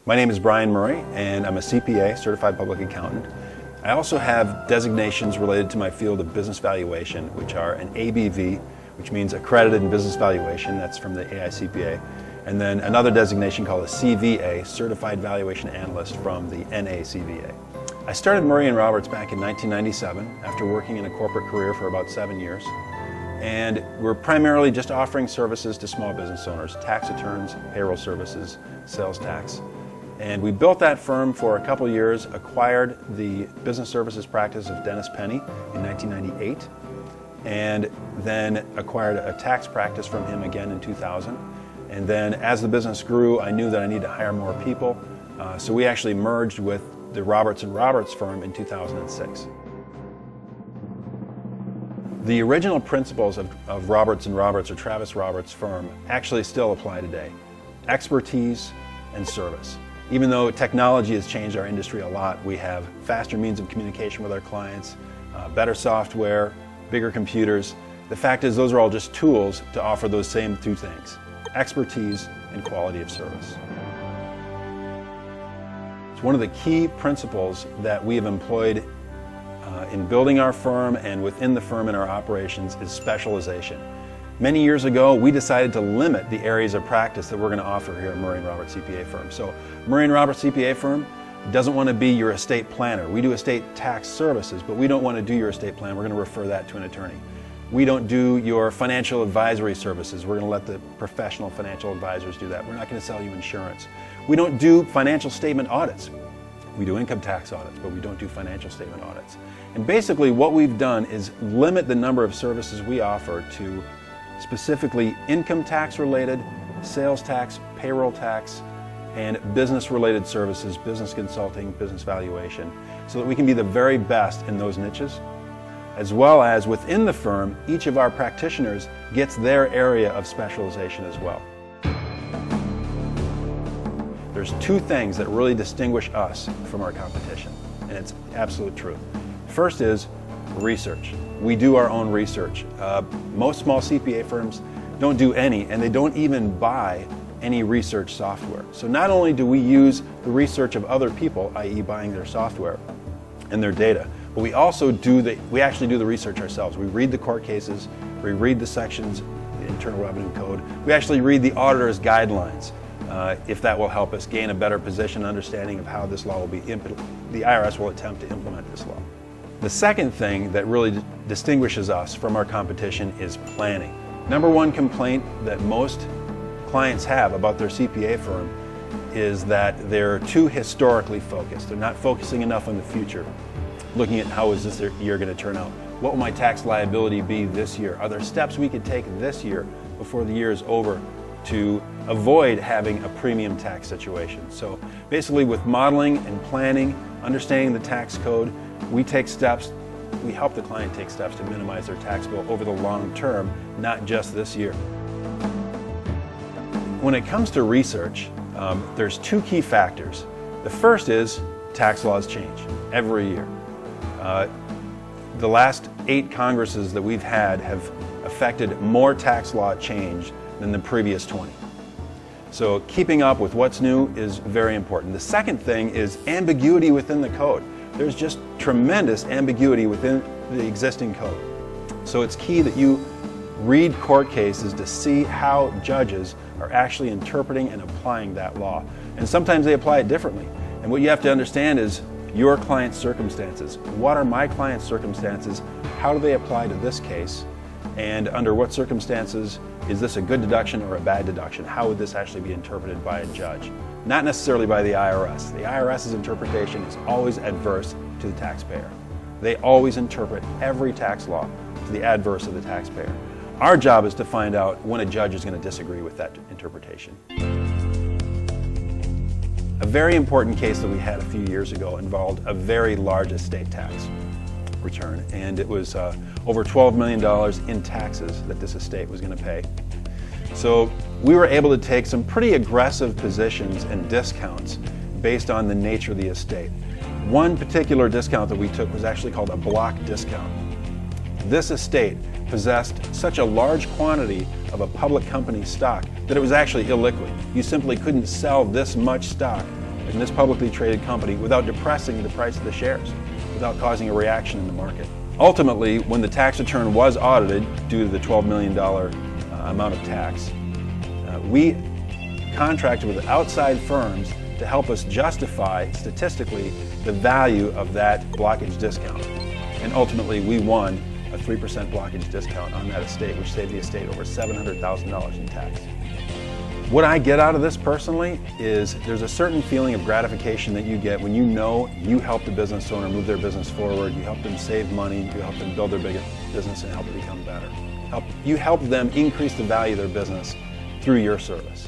My name is Brian Murray, and I'm a CPA, Certified Public Accountant. I also have designations related to my field of business valuation, which are an ABV, which means Accredited in Business Valuation, that's from the AICPA, and then another designation called a CVA, Certified Valuation Analyst, from the NACVA. I started Murray & Roberts back in 1997 after working in a corporate career for about 7 years. And we're primarily just offering services to small business owners, tax returns, payroll services, sales tax. And we built that firm for a couple years, acquired the business services practice of Dennis Penny in 1998, and then acquired a tax practice from him again in 2000. And then as the business grew, I knew that I needed to hire more people, so we actually merged with the Roberts & Roberts firm in 2006. The original principles of Roberts & Roberts, or Travis Roberts' firm, actually still apply today. Expertise and service. Even though technology has changed our industry a lot, we have faster means of communication with our clients, better software, bigger computers. The fact is, those are all just tools to offer those same two things: expertise and quality of service. It's one of the key principles that we have employed in building our firm and within the firm in our operations is specialization. Many years ago, we decided to limit the areas of practice that we're going to offer here at Murray & Roberts CPA firm. So Murray & Roberts CPA firm doesn't want to be your estate planner. We do estate tax services, but we don't want to do your estate plan. We're going to refer that to an attorney. We don't do your financial advisory services. We're going to let the professional financial advisors do that. We're not going to sell you insurance. We don't do financial statement audits. We do income tax audits, but we don't do financial statement audits. And basically what we've done is limit the number of services we offer to specifically income tax related, sales tax, payroll tax, and business related services, business consulting, business valuation, so that we can be the very best in those niches. As well as within the firm, each of our practitioners gets their area of specialization as well. There's two things that really distinguish us from our competition, and it's absolute truth. First is research. We do our own research. Most small CPA firms don't do any, and they don't even buy any research software. So not only do we use the research of other people, i.e. buying their software and their data, but we also we actually do the research ourselves. We read the court cases, we read the sections, the Internal Revenue Code, we actually read the auditor's guidelines, if that will help us gain a better position and understanding of how this law will be the IRS will attempt to implement this law. The second thing that really distinguishes us from our competition is planning. Number one complaint that most clients have about their CPA firm is that they're too historically focused. They're not focusing enough on the future, looking at how is this year going to turn out. What will my tax liability be this year? Are there steps we could take this year before the year is over to avoid having a premium tax situation? So basically, with modeling and planning, understanding the tax code, we help the client take steps to minimize their tax bill over the long term, not just this year. When it comes to research, there's two key factors. The first is tax laws change every year. The last 8 Congresses that we've had have affected more tax law change than the previous 20. So keeping up with what's new is very important. The second thing is ambiguity within the code. There's just tremendous ambiguity within the existing code. So it's key that you read court cases to see how judges are actually interpreting and applying that law. And sometimes they apply it differently. And what you have to understand is your client's circumstances. What are my client's circumstances? How do they apply to this case? And under what circumstances is this a good deduction or a bad deduction? How would this actually be interpreted by a judge? Not necessarily by the IRS. The IRS's interpretation is always adverse to the taxpayer. They always interpret every tax law to the adverse of the taxpayer. Our job is to find out when a judge is going to disagree with that interpretation. A very important case that we had a few years ago involved a very large estate tax return, and it was over $12 million in taxes that this estate was going to pay. So we were able to take some pretty aggressive positions and discounts based on the nature of the estate. One particular discount that we took was actually called a block discount. This estate possessed such a large quantity of a public company stock that it was actually illiquid. You simply couldn't sell this much stock in this publicly traded company without depressing the price of the shares, without causing a reaction in the market. Ultimately, when the tax return was audited due to the $12 million amount of tax, we contracted with outside firms to help us justify statistically the value of that blockage discount. And ultimately, we won a 3% blockage discount on that estate, which saved the estate over $700,000 in tax. What I get out of this personally is there's a certain feeling of gratification that you get when you know you helped a business owner move their business forward, you help them save money, you help them build their big business and help it become better. You help them increase the value of their business through your service.